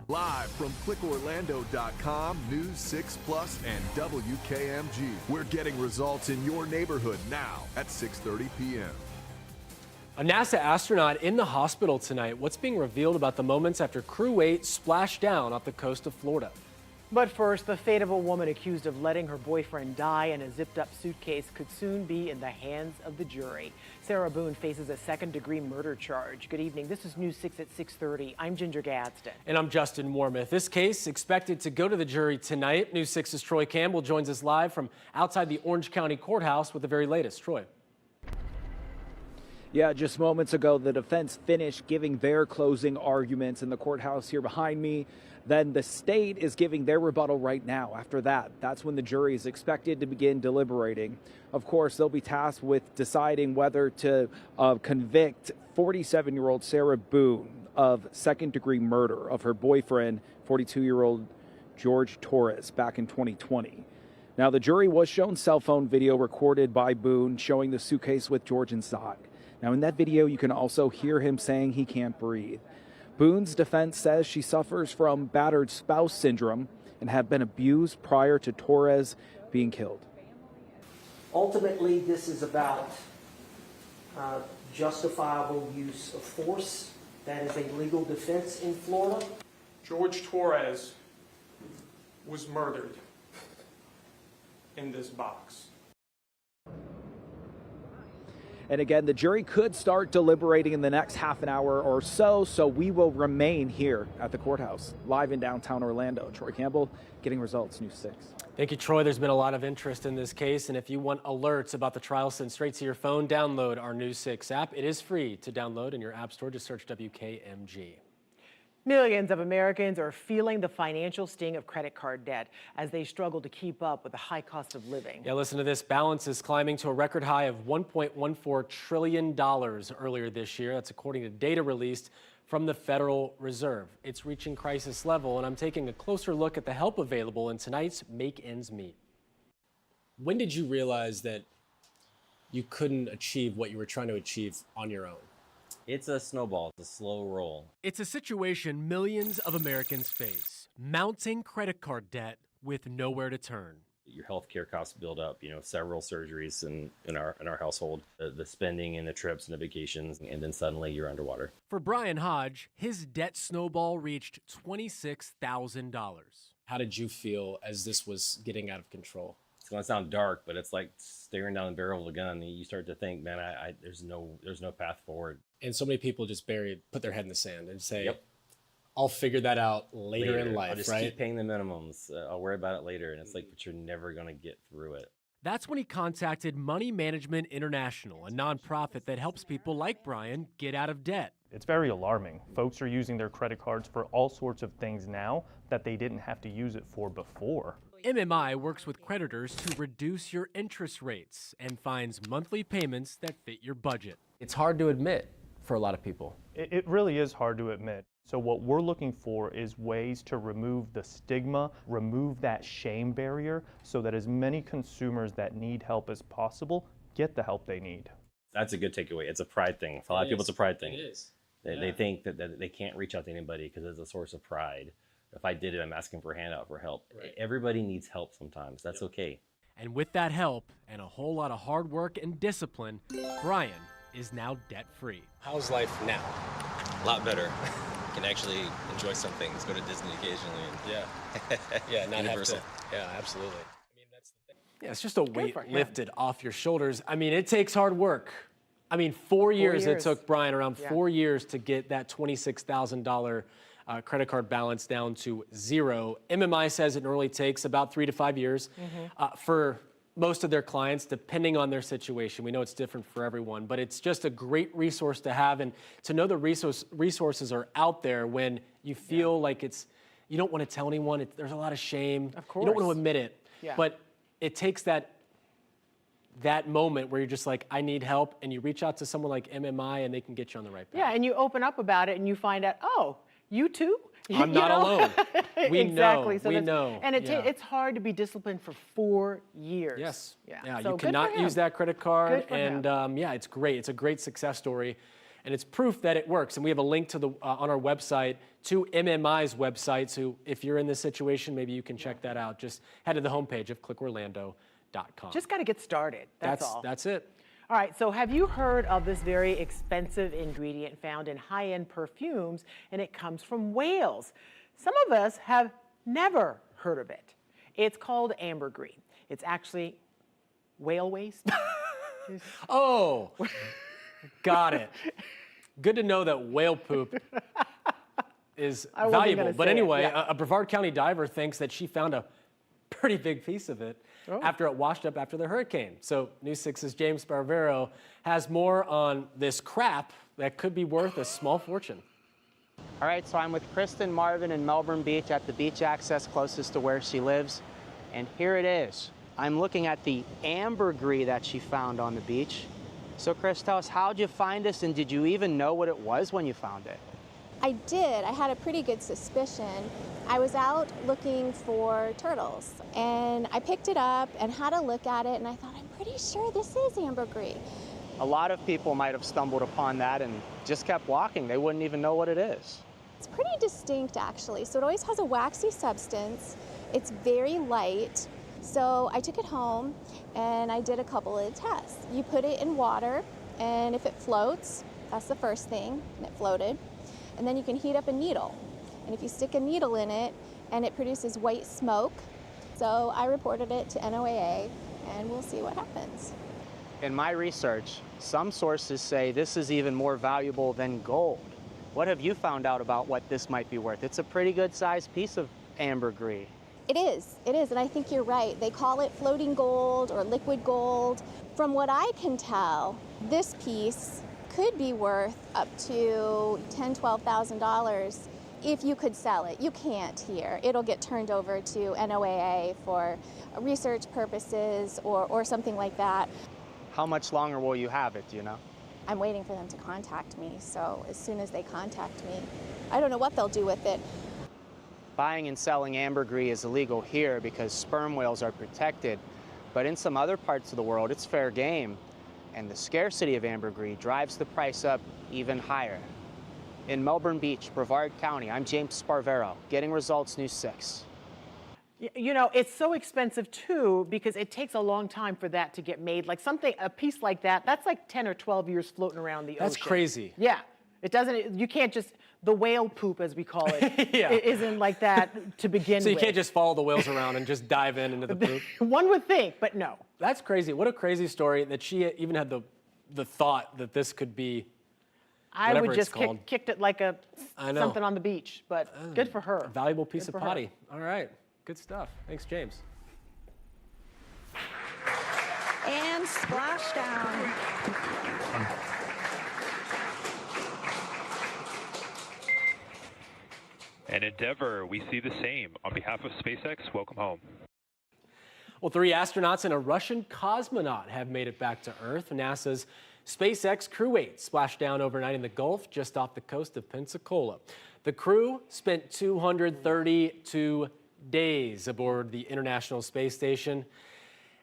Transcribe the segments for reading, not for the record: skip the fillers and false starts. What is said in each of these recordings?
Live from clickorlando.com, News 6 Plus, and WKMG. We're getting results in your neighborhood now at 6:30 p.m. A NASA astronaut in the hospital tonight. What's being revealed about the moments after Crew 8 splashed down off the coast of Florida? But first, the fate of a woman accused of letting her boyfriend die in a zipped-up suitcase could soon be in the hands of the jury. Sarah Boone faces a second-degree murder charge. Good evening. This is News 6 at 6:30. I'm Ginger Gadsden. And I'm Justin Warmoth. This case expected to go to the jury tonight. News 6's Troy Campbell joins us live from outside the Orange County Courthouse with the very latest. Troy. Yeah, just moments ago, the defense finished giving their closing arguments in the courthouse here behind me. Then the state is giving their rebuttal right now. After that, that's when the jury is expected to begin deliberating. Of course, they'll be tasked with deciding whether to convict 47-year-old Sarah Boone of second-degree murder of her boyfriend, 42-year-old George Torres, back in 2020. Now, the jury was shown cell phone video recorded by Boone showing the suitcase with George inside. Now, in that video, you can also hear him saying he can't breathe. Boone's defense says she suffers from battered spouse syndrome and had been abused prior to Torres being killed. Ultimately, this is about justifiable use of force. That is a legal defense in Florida. George Torres was murdered in this box. And again, the jury could start deliberating in the next half an hour or so we will remain here at the courthouse, live in downtown Orlando. Troy Campbell, Getting Results, News 6. Thank you, Troy. There's been a lot of interest in this case, and if you want alerts about the trial sent straight to your phone, download our News 6 app. It is free to download in your app store. Just search WKMG. Millions of Americans are feeling the financial sting of credit card debt as they struggle to keep up with the high cost of living. Yeah, listen to this. Balance is climbing to a record high of $1.14 trillion earlier this year. That's according to data released from the Federal Reserve. It's reaching crisis level, and I'm taking a closer look at the help available in tonight's Make Ends Meet. When did you realize that you couldn't achieve what you were trying to achieve on your own? It's a snowball. It's a slow roll. It's a situation millions of Americans face. Mounting credit card debt with nowhere to turn. Your healthcare costs build up, several surgeries in our household, the spending and the trips and the vacations, and then suddenly you're underwater. For Brian Hodge, his debt snowball reached $26,000. How did you feel as this was getting out of control? It's going to sound dark, but it's like staring down the barrel of a gun. You start to think, man, there's no path forward. And so many people just put their head in the sand and say, yep, I'll figure that out later in life, I'll just right? keep paying the minimums. I'll worry about it later. And it's like, but you're never going to get through it. That's when he contacted Money Management International, a nonprofit that helps people like Brian get out of debt. It's very alarming. Folks are using their credit cards for all sorts of things now that they didn't have to use it for before. MMI works with creditors to reduce your interest rates and finds monthly payments that fit your budget. It's hard to admit for a lot of people. It really is hard to admit. So what we're looking for is ways to remove the stigma, remove that shame barrier, so that as many consumers that need help as possible get the help they need. That's a good takeaway. It's a pride thing. For a lot of people, it's a pride thing. It is. They think that they can't reach out to anybody because it's a source of pride. If I did it, I'm asking for a handout for help. Right. Everybody needs help sometimes. That's okay. And with that help and a whole lot of hard work and discipline, Brian is now debt-free. How's life now? A lot better. Can actually enjoy some things, go to Disney occasionally. And yeah, not Universal. have to. Yeah, absolutely. I mean, that's the thing. Yeah, it's just a weight lifted off your shoulders. I mean, it takes hard work. I mean, 4 years it took Brian, around 4 years to get that $26,000 credit card balance down to zero. MMI says it normally takes about 3 to 5 years for most of their clients, depending on their situation. We know it's different for everyone, but it's just a great resource to have, and to know the resources are out there when you feel like you don't want to tell anyone. There's a lot of shame. Of course. You don't want to admit it, but it takes that moment where you're just like, I need help, and you reach out to someone like MMI and they can get you on the right path. Yeah, and you open up about it and you find out, oh, you too? I'm not alone. We exactly. know. We know. And it's hard to be disciplined for 4 years. Yes. Yeah. So you cannot use that credit card. Good for him. And it's great. It's a great success story. And it's proof that it works. And we have a link to on our website to MMI's website. So if you're in this situation, maybe you can check that out. Just head to the homepage of clickorlando.com. Just got to get started. That's all. That's it. All right, so have you heard of this very expensive ingredient found in high-end perfumes, and it comes from whales? Some of us have never heard of it. It's called ambergris. It's actually whale waste. Oh, got it. Good to know that whale poop is valuable. But anyway, a Brevard County diver thinks that she found a pretty big piece of it after it washed up after the hurricane. So News 6's James Sparvero has more on this crap that could be worth a small fortune. All right, so I'm with Kristen Marvin in Melbourne Beach at the beach access closest to where she lives. And here it is. I'm looking at the ambergris that she found on the beach. So Chris, tell us, how'd you find this, and did you even know what it was when you found it? I did. I had a pretty good suspicion. I was out looking for turtles, and I picked it up and had a look at it, and I thought, I'm pretty sure this is ambergris. A lot of people might have stumbled upon that and just kept walking. They wouldn't even know what it is. It's pretty distinct, actually. So it always has a waxy substance. It's very light. So I took it home, and I did a couple of tests. You put it in water, and if it floats, that's the first thing, and it floated. And then you can heat up a needle. And if you stick a needle in it, and it produces white smoke. So I reported it to NOAA, and we'll see what happens. In my research, some sources say this is even more valuable than gold. What have you found out about what this might be worth? It's a pretty good sized piece of ambergris. It is, and I think you're right. They call it floating gold or liquid gold. From what I can tell, this piece could be worth up to $10,000, $12,000 if you could sell it. You can't here. It'll get turned over to NOAA for research purposes or something like that. How much longer will you have it, do you know? I'm waiting for them to contact me, so as soon as they contact me, I don't know what they'll do with it. Buying and selling ambergris is illegal here because sperm whales are protected, but in some other parts of the world, it's fair game. And the scarcity of ambergris drives the price up even higher. In Melbourne Beach, Brevard County, I'm James Sparvero, Getting Results News 6. You know, it's so expensive too because it takes a long time for that to get made. Like a piece like that, that's like 10 or 12 years floating around the ocean. That's crazy. Yeah. It doesn't, you can't just, the whale poop as we call it, it isn't like that to begin with. So you can't just follow the whales around and just dive into the poop? One would think, but no. That's crazy. What a crazy story that she even had the thought that this could be I would just kicked it like something on the beach, but good for her. A valuable piece of potty. All right. Good stuff. Thanks, James. And splashdown. And Endeavour, we see the same. On behalf of SpaceX, welcome home. Well, 3 astronauts and a Russian cosmonaut have made it back to Earth. NASA's SpaceX Crew 8 splashed down overnight in the Gulf just off the coast of Pensacola. The crew spent 232 days aboard the International Space Station.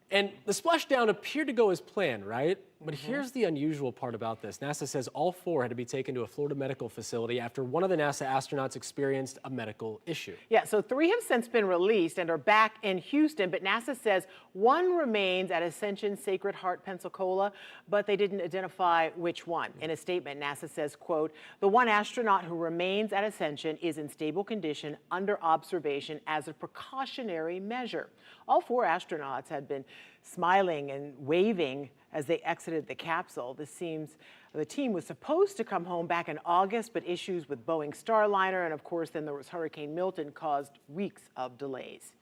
And the splashdown appeared to go as planned, right? But here's the unusual part about this. NASA says all 4 had to be taken to a Florida medical facility after one of the NASA astronauts experienced a medical issue. Yeah, so 3 have since been released and are back in Houston, but NASA says 1 remains at Ascension Sacred Heart, Pensacola, but they didn't identify which one. In a statement, NASA says, quote, the 1 astronaut who remains at Ascension is in stable condition under observation as a precautionary measure. All 4 astronauts had been smiling and waving as they exited the capsule. The team was supposed to come home back in August, but issues with Boeing Starliner and, of course, then there was Hurricane Milton caused weeks of delays.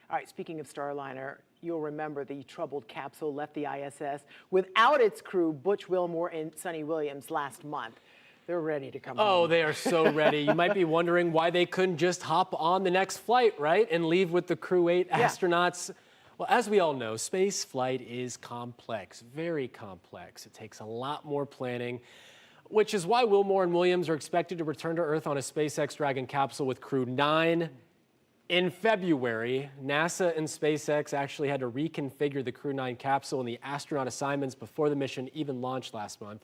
All right, speaking of Starliner, you'll remember the troubled capsule left the ISS without its crew, Butch Wilmore and Sonny Williams, last month. They're ready to come home. Oh, they are so ready. You might be wondering why they couldn't just hop on the next flight, right? And leave with the Crew 8 astronauts. Well, as we all know, space flight is complex, very complex. It takes a lot more planning, which is why Wilmore and Williams are expected to return to Earth on a SpaceX Dragon capsule with Crew 9 in February. NASA and SpaceX actually had to reconfigure the Crew 9 capsule and the astronaut assignments before the mission even launched last month.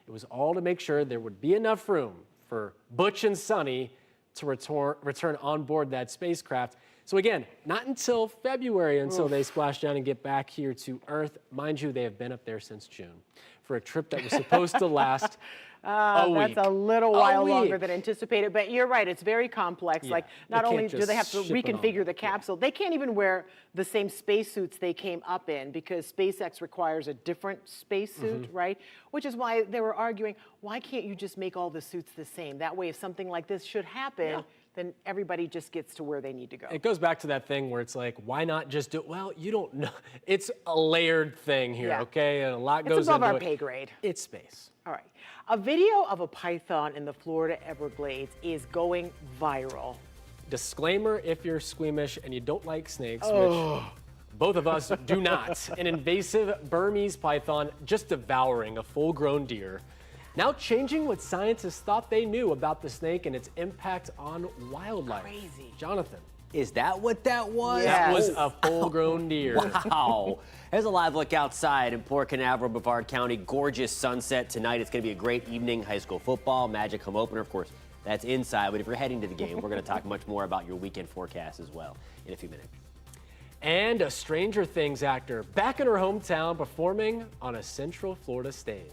It It was all to make sure there would be enough room for Butch and Sonny to return on board that spacecraft. So again, not until February until they splash down and get back here to Earth. Mind you, they have been up there since June for a trip that was supposed to last a week. That's a little while longer than anticipated, but you're right, it's very complex. Yeah, Like, not only do they have to ship it on. reconfigure the capsule, they can't even wear the same spacesuits they came up in because SpaceX requires a different spacesuit, right? Which is why they were arguing, why can't you just make all the suits the same? That way, if something like this should happen, then everybody just gets to where they need to go. It goes back to that thing where it's like, why not just do it? Well, you don't know. It's a layered thing here, okay? And a lot goes into it. It's above our pay grade. It's space. All right. A video of a python in the Florida Everglades is going viral. Disclaimer, if you're squeamish and you don't like snakes, which both of us do not, an invasive Burmese python just devouring a full-grown deer. Now changing what scientists thought they knew about the snake and its impact on wildlife. Crazy. Jonathan. Is that what that was? That was a full-grown deer. Wow. There's a live look outside in Port Canaveral, Brevard County. Gorgeous sunset tonight. It's going to be a great evening. High school football, Magic home opener. Of course, that's inside. But if you're heading to the game, we're going to talk much more about your weekend forecast as well in a few minutes. And a Stranger Things actor back in her hometown performing on a Central Florida stage.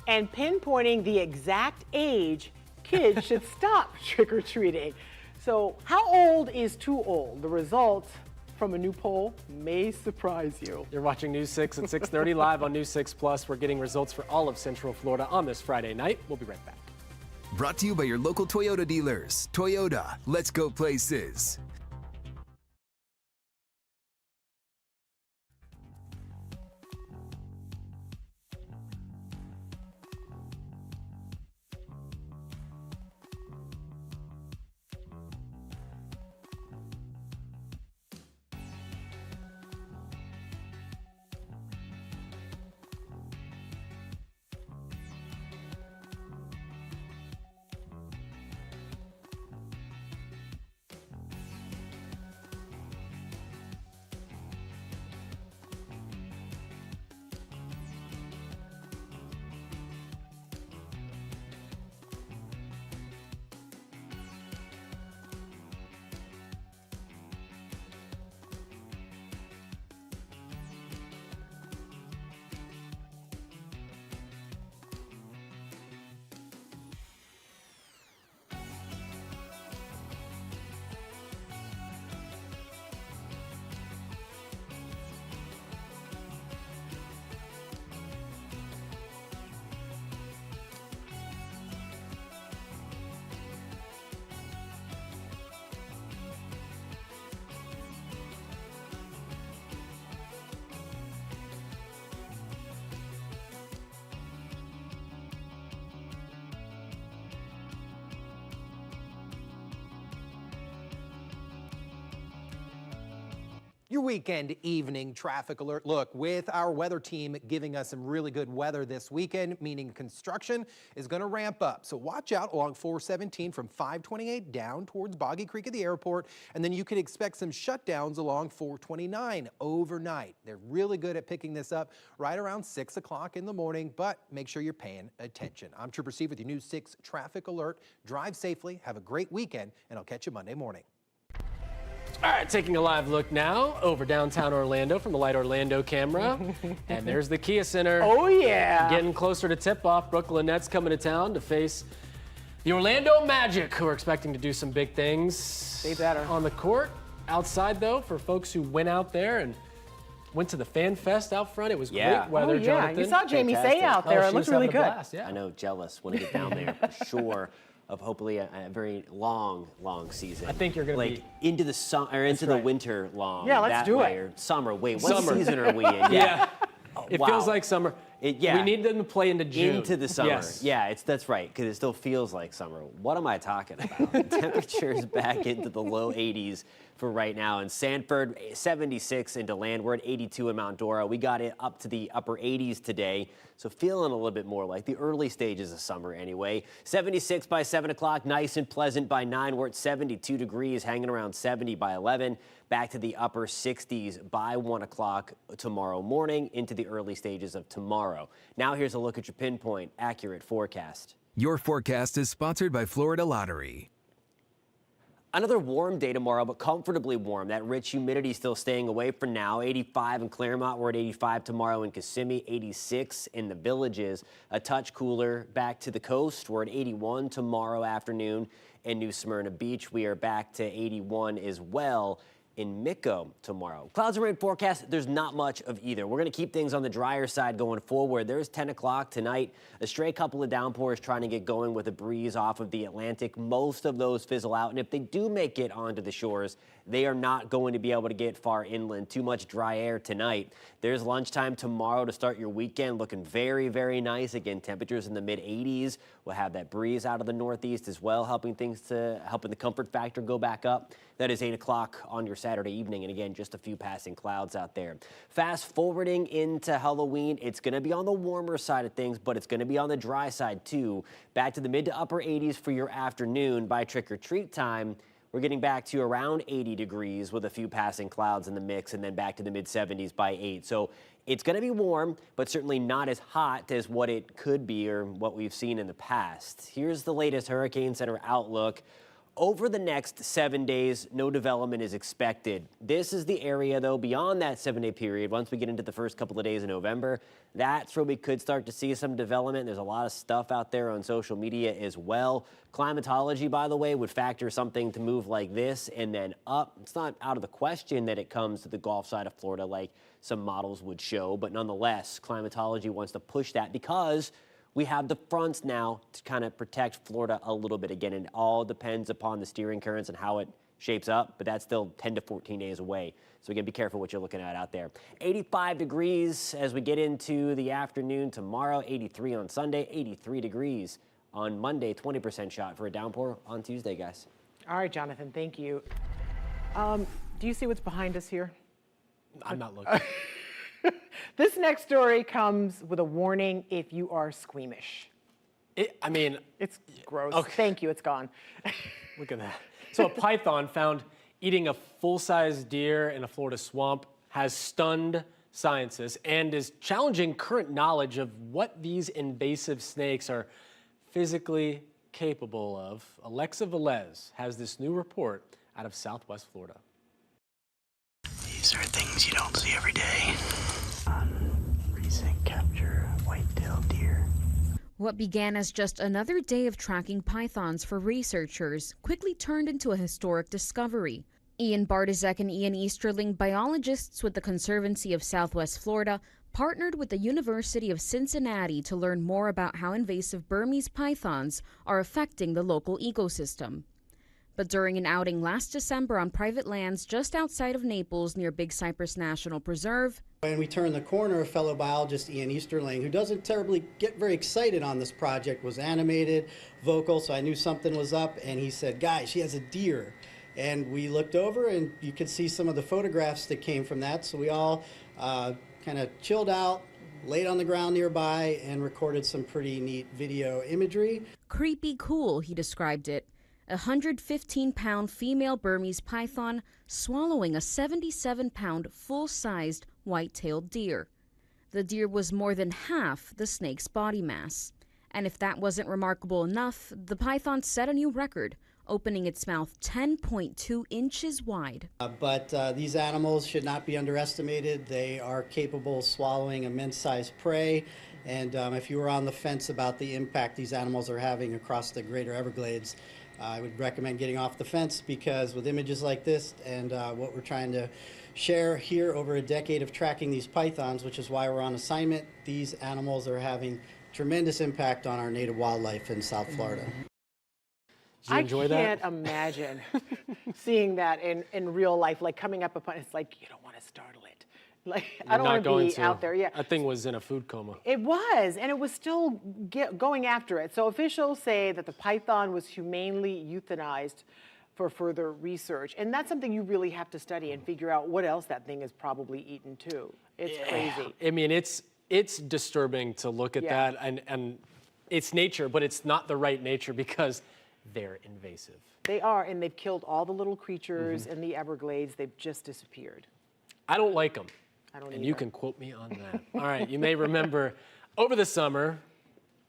And pinpointing the exact age kids should stop trick-or-treating. So how old is too old? The results from a new poll may surprise you. You're watching News 6 at 6:30 live on News 6 Plus. We're getting results for all of Central Florida on this Friday night. We'll be right back. Brought to you by your local Toyota dealers. Toyota, let's go places. Your weekend evening traffic alert. Look, with our weather team giving us some really good weather this weekend, meaning construction is going to ramp up. So watch out along 417 from 528 down towards Boggy Creek at the airport. And then you can expect some shutdowns along 429 overnight. They're really good at picking this up right around 6 o'clock in the morning, but make sure you're paying attention. I'm Trooper Steve with your News 6 traffic alert. Drive safely, have a great weekend, and I'll catch you Monday morning. All right, taking a live look now over downtown Orlando from the Light Orlando camera. And there's the Kia Center. Oh, yeah. Getting closer to tip-off. Brooklyn Nets coming to town to face the Orlando Magic, who are expecting to do some big things. They better. On the court. Outside, though, for folks who went out there and went to the Fan Fest out front. It was great weather, Jonathan. You saw Jamie Say out there. It looks really good. Blast, yeah. I know, jealous. Want to get down there for sure. Of hopefully a very long season. I think you're going to be into the summer or into the winter long. Yeah, let's do it. Or summer. Wait, what season are we in? Yeah. It feels like summer. We need them to play into June. Into the summer. Yes. Yeah, that's right, because it still feels like summer. What am I talking about? Temperatures back into the low 80s for right now. In Sanford, 76 into land. We're at 82 in Mount Dora. We got it up to the upper 80s today, so feeling a little bit more like the early stages of summer anyway. 76 by 7 o'clock, nice and pleasant by 9. We're at 72 degrees, hanging around 70 by 11. Back to the upper 60s by 1 o'clock tomorrow morning into the early stages of tomorrow. Now here's a look at your pinpoint accurate forecast. Your forecast is sponsored by Florida Lottery. Another warm day tomorrow, but comfortably warm. That rich humidity still staying away for now. 85 in Claremont. We're at 85 tomorrow in Kissimmee. 86 in the Villages. A touch cooler back to the coast. We're at 81 tomorrow afternoon in New Smyrna Beach. We are back to 81 as well in Miko tomorrow. Clouds and rain forecast, there's not much of either. We're going to keep things on the drier side going forward. There's 10 o'clock tonight. A stray couple of downpours trying to get going with a breeze off of the Atlantic. Most of those fizzle out, and if they do make it onto the shores, they are not going to be able to get far inland. Too much dry air tonight. There's lunchtime tomorrow to start your weekend. Looking very, very nice. Again, temperatures in the mid-80s. We'll have that breeze out of the northeast as well, helping the comfort factor go back up. That is 8 o'clock on your Saturday evening, and again, just a few passing clouds out there. Fast forwarding into Halloween, it's going to be on the warmer side of things, but it's going to be on the dry side too. Back to the mid to upper 80s for your afternoon. By trick-or-treat time, we're getting back to around 80 degrees with a few passing clouds in the mix, and then back to the mid-70s by 8. So it's going to be warm, but certainly not as hot as what it could be or what we've seen in the past. Here's the latest Hurricane Center outlook. Over the next 7 days, no development is expected. This is the area, though, beyond that 7-day period. Once we get into the first couple of days of November, that's where we could start to see some development. There's a lot of stuff out there on social media as well. Climatology, by the way, would factor something to move like this and then up. It's not out of the question that it comes to the Gulf side of Florida like some models would show, but nonetheless, climatology wants to push that because we have the fronts now to kind of protect Florida a little bit. Again, it all depends upon the steering currents and how it shapes up, but that's still 10 to 14 days away. So again, be careful what you're looking at out there. 85 degrees as we get into the afternoon tomorrow, 83 on Sunday, 83 degrees on Monday, 20% shot for a downpour on Tuesday, guys. All right, Jonathan, thank you. Do you see what's behind us here? I'm not looking. This next story comes with a warning if you are squeamish. It's gross. Okay. Thank you, it's gone. Look at that. So a python found eating a full-size deer in a Florida swamp has stunned scientists and is challenging current knowledge of what these invasive snakes are physically capable of. Alexa Velez has this new report out of Southwest Florida. These are things you don't see every day. Recent capture white-tailed deer. What began as just another day of tracking pythons for researchers quickly turned into a historic discovery. Ian Bartizek and Ian Easterling, biologists with the Conservancy of Southwest Florida, partnered with the University of Cincinnati to learn more about how invasive Burmese pythons are affecting the local ecosystem. But during an outing last December on private lands just outside of Naples near Big Cypress National Preserve, when we turned the corner, a fellow biologist, Ian Easterling, who doesn't terribly get very excited on this project, was animated, vocal, so I knew something was up, and he said, guys, she has a deer. And we looked over, and you could see some of the photographs that came from that, so we all kind of chilled out, laid on the ground nearby, and recorded some pretty neat video imagery. Creepy cool, he described it. A 115-pound female Burmese python swallowing a 77-pound full-sized white-tailed deer. The deer was more than half the snake's body mass. And if that wasn't remarkable enough, the python set a new record, opening its mouth 10.2 inches wide. But these animals should not be underestimated. They are capable of swallowing immense-sized prey. And if you were on the fence about the impact these animals are having across the greater Everglades, I would recommend getting off the fence, because with images like this and what we're trying to share here over a decade of tracking these pythons, which is why we're on assignment, these animals are having tremendous impact on our native wildlife in South Florida. Did you enjoy that? I can't imagine seeing that in real life, like coming up upon, it's like, you don't want to startle it. Like, I don't want to be out there. Yeah, that thing was in a food coma. It was, and it was still going after it. So officials say that the python was humanely euthanized for further research. And that's something you really have to study and figure out what else that thing is probably eaten too. It's crazy. I mean, it's disturbing to look at that, and it's nature, but it's not the right nature because they're invasive. They are, and they've killed all the little creatures in the Everglades. They've just disappeared. I don't like them. I don't And either. you can quote me on that. All right, you may remember over the summer,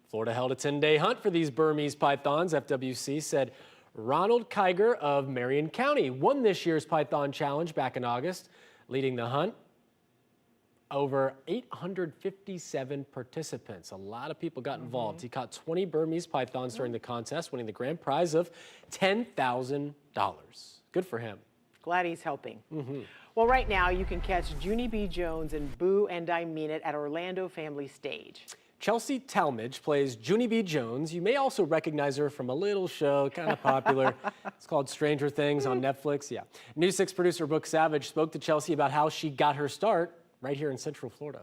Florida held a 10-day hunt for these Burmese pythons. FWC said Ronald Kiger of Marion County won this year's Python Challenge back in August, leading the hunt. Over 857 participants. A lot of people got involved. He caught 20 Burmese pythons during the contest, winning the grand prize of $10,000. Good for him. Glad he's helping. Well, right now you can catch Junie B. Jones in Boo and I Mean It at Orlando Family Stage. Chelsea Talmadge plays Junie B. Jones. You may also recognize her from a little show, kind of popular. It's called Stranger Things on Netflix. Yeah. News 6 producer Brooke Savage spoke to Chelsea about how she got her start right here in Central Florida.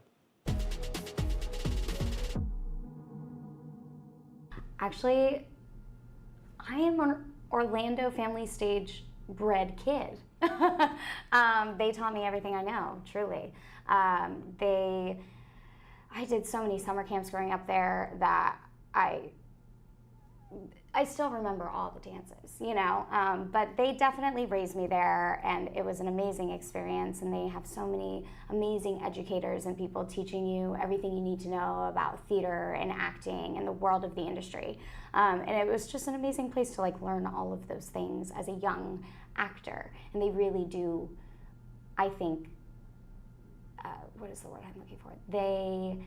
Actually, I am an Orlando Family Stage bred kid. They taught me everything I know, truly. I did so many summer camps growing up there that I still remember all the dances, you know, but they definitely raised me there, and it was an amazing experience, and they have so many amazing educators and people teaching you everything you need to know about theater and acting and the world of the industry. And it was just an amazing place to like learn all of those things as a young actor, and they really do, I think, what is the word I'm looking for? They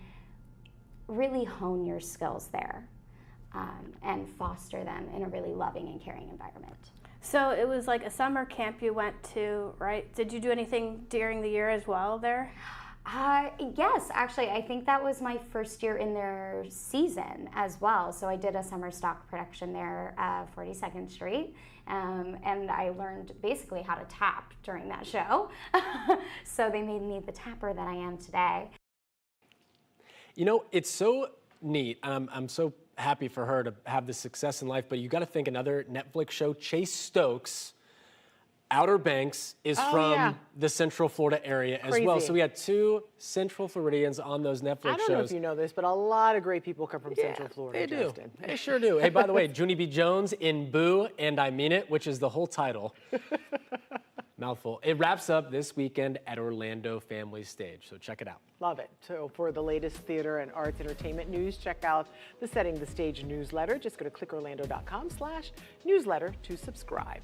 really hone your skills there. And foster them in a really loving and caring environment. So it was like a summer camp you went to, right? Did you do anything during the year as well there? Yes, actually, I think that was my first year in their season as well. So I did a summer stock production there, 42nd Street, and I learned basically how to tap during that show. So they made me the tapper that I am today. You know, it's so neat. I'm so happy for her to have this success in life, but you got to think another Netflix show, Chase Stokes, Outer Banks, is from the Central Florida area as well. So we had 2 Central Floridians on those Netflix shows. I don't know if you know this, but a lot of great people come from Central Florida. They do. Justin. They sure do. Hey, by the way, Junie B. Jones in Boo and I Mean It, which is the whole title. Mouthful. It wraps up this weekend at Orlando Family Stage, so check it out. Love it. So for the latest theater and arts entertainment news, check out the Setting the Stage newsletter. Just go to clickorlando.com/newsletter to subscribe.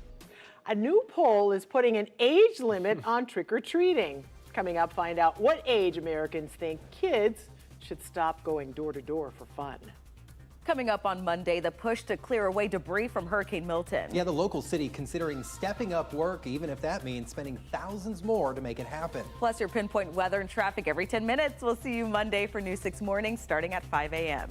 A new poll is putting an age limit on trick-or-treating. Coming up, find out what age Americans think kids should stop going door to door for fun. Coming up on Monday, the push to clear away debris from Hurricane Milton. Yeah, the local city considering stepping up work, even if that means spending thousands more to make it happen. Plus your pinpoint weather and traffic every 10 minutes. We'll see you Monday for News 6 Morning starting at 5 a.m.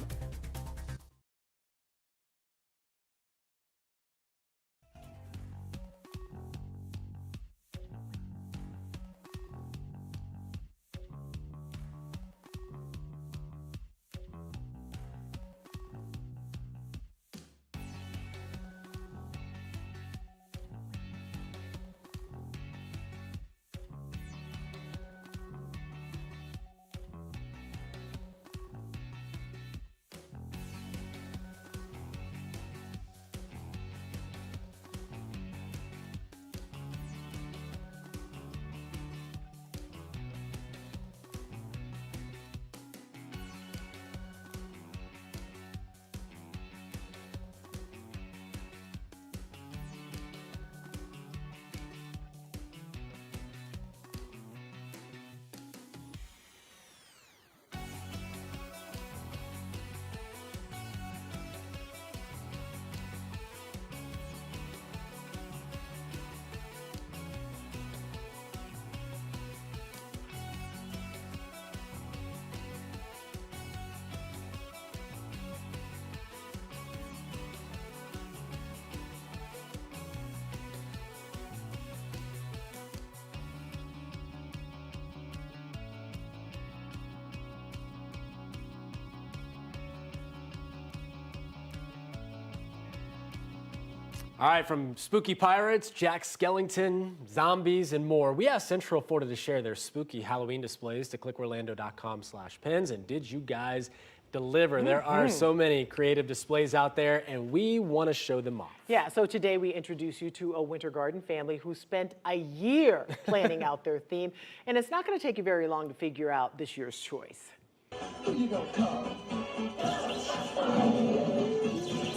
All right, from spooky pirates, Jack Skellington, zombies, and more, we asked Central Florida to share their spooky Halloween displays to clickorlando.com/pins. And did you guys deliver? There are so many creative displays out there, and we want to show them off. Yeah, so today we introduce you to a Winter Garden family who spent a year planning out their theme, and it's not going to take you very long to figure out this year's choice.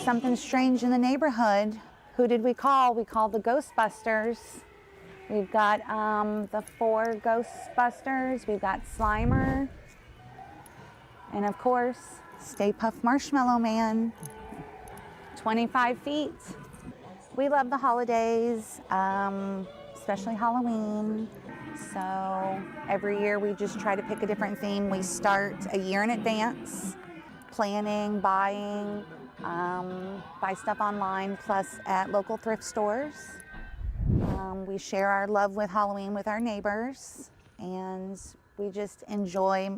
Something strange in the neighborhood. Who did we call? We called the Ghostbusters. We've got the 4 Ghostbusters. We've got Slimer. And of course, Stay Puft Marshmallow Man. 25 feet. We love the holidays, especially Halloween. So every year we just try to pick a different theme. We start a year in advance, planning, buying, buy stuff online, plus at local thrift stores. We share our love with Halloween with our neighbors, and we just enjoy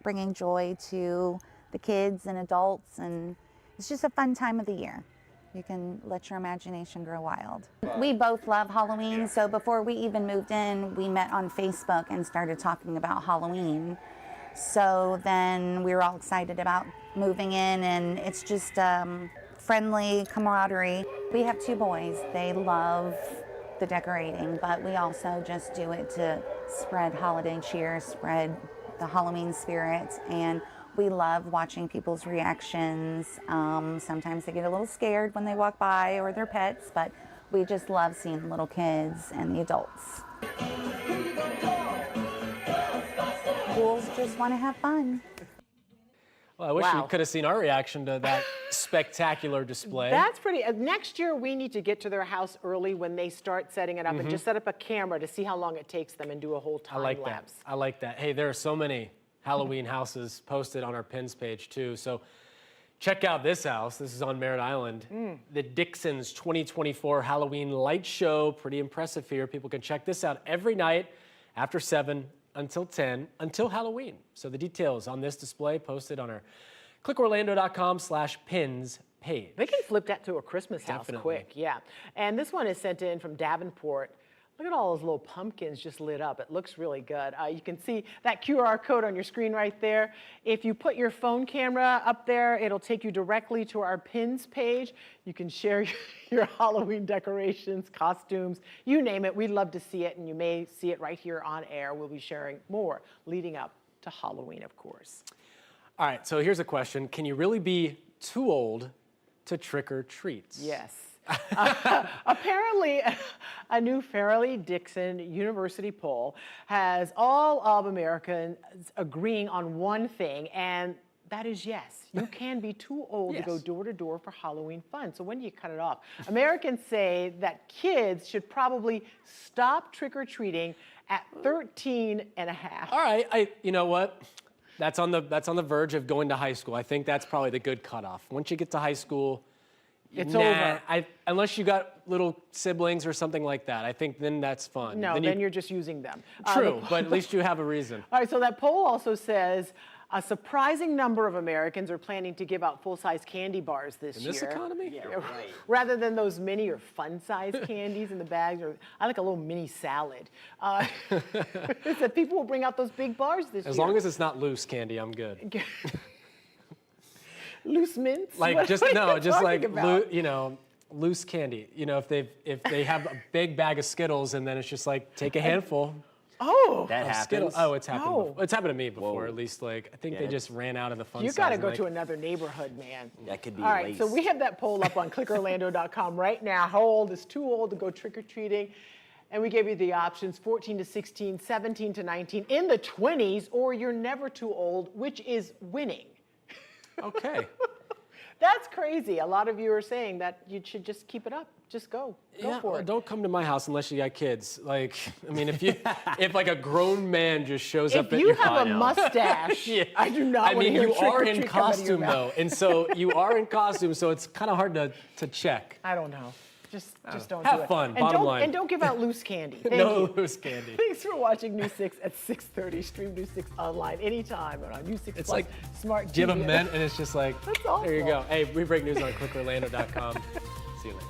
bringing joy to the kids and adults, and it's just a fun time of the year. You can let your imagination grow wild. We both love Halloween, so before we even moved in, we met on Facebook and started talking about Halloween. So then we were all excited about moving in, and it's just friendly camaraderie. We have 2 boys. They love the decorating, but we also just do it to spread holiday cheer, spread the Halloween spirit, and we love watching people's reactions. Sometimes they get a little scared when they walk by, or their pets, but we just love seeing the little kids and the adults. Ghouls just want to have fun. Well, I wish you could have seen our reaction to that spectacular display. That's pretty. Next year, we need to get to their house early when they start setting it up and just set up a camera to see how long it takes them and do a whole time lapse. I like that. Hey, there are so many Halloween houses posted on our pins page too. So check out this house. This is on Merritt Island. The Dixon's 2024 Halloween Light Show. Pretty impressive here. People can check this out every night after 7 until 10 until Halloween. So the details on this display posted on our clickorlando.com/pins page. They can flip that to a Christmas house quick, yeah. And this one is sent in from Davenport. Look at all those little pumpkins just lit up. It looks really good. You can see that QR code on your screen right there. If you put your phone camera up there, it'll take you directly to our pins page. You can share your Halloween decorations, costumes, you name it. We'd love to see it, and you may see it right here on air. We'll be sharing more leading up to Halloween, of course. All right, so here's a question. Can you really be too old to trick or treat? Yes. Apparently, a new Farley-Dixon University poll has all of Americans agreeing on one thing, and that is yes, you can be too old to go door to door for Halloween fun. So when do you cut it off? Americans say that kids should probably stop trick-or-treating at 13 and a half. All right, you know what? That's on the verge of going to high school. I think that's probably the good cutoff. Once you get to high school, it's over. Unless you got little siblings or something like that. I think then that's fun. No, then you're just using them. True, but at least you have a reason. All right, so that poll also says a surprising number of Americans are planning to give out full-size candy bars this year. In this economy? Yeah, right. Rather than those mini or fun-size candies in the bags. Or I like a little mini salad. So people will bring out those big bars this year. As long as it's not loose candy, I'm good. Loose mints? Like just loose candy. You know, if they have a big bag of Skittles and then it's just like take a handful. Oh, that happens. Skittles. Oh, it's happened. No. It's happened to me before. At least like I think they just ran out of the fun. You got to go to another neighborhood, man. That could be. All right, so we have that poll up on clickorlando.com right now. How old is too old to go trick or treating? And we gave you the options 14 to 16, 17 to 19, in the 20s, or you're never too old, which is winning. Okay. That's crazy. A lot of you are saying that you should just keep it up. Just go for it. Don't come to my house unless you got kids. Like, I mean, if like a grown man just shows up at your house. If you have a mustache, I do not want to hear you are in trick-or-treat come out of your costume mouth. though, and so you are in costume, so it's kind of hard to check. I don't know. Just don't have do it. fun. And bottom don't, line. And don't give out loose candy. Thank No you. loose candy. Thanks for watching News 6 at 6:30. Stream News 6 online anytime on our News 6 It's Plus like, Smart TV. do you have a mint? And it's just like, That's awful. there you go. Hey, we break news on clickorlando.com. See you later.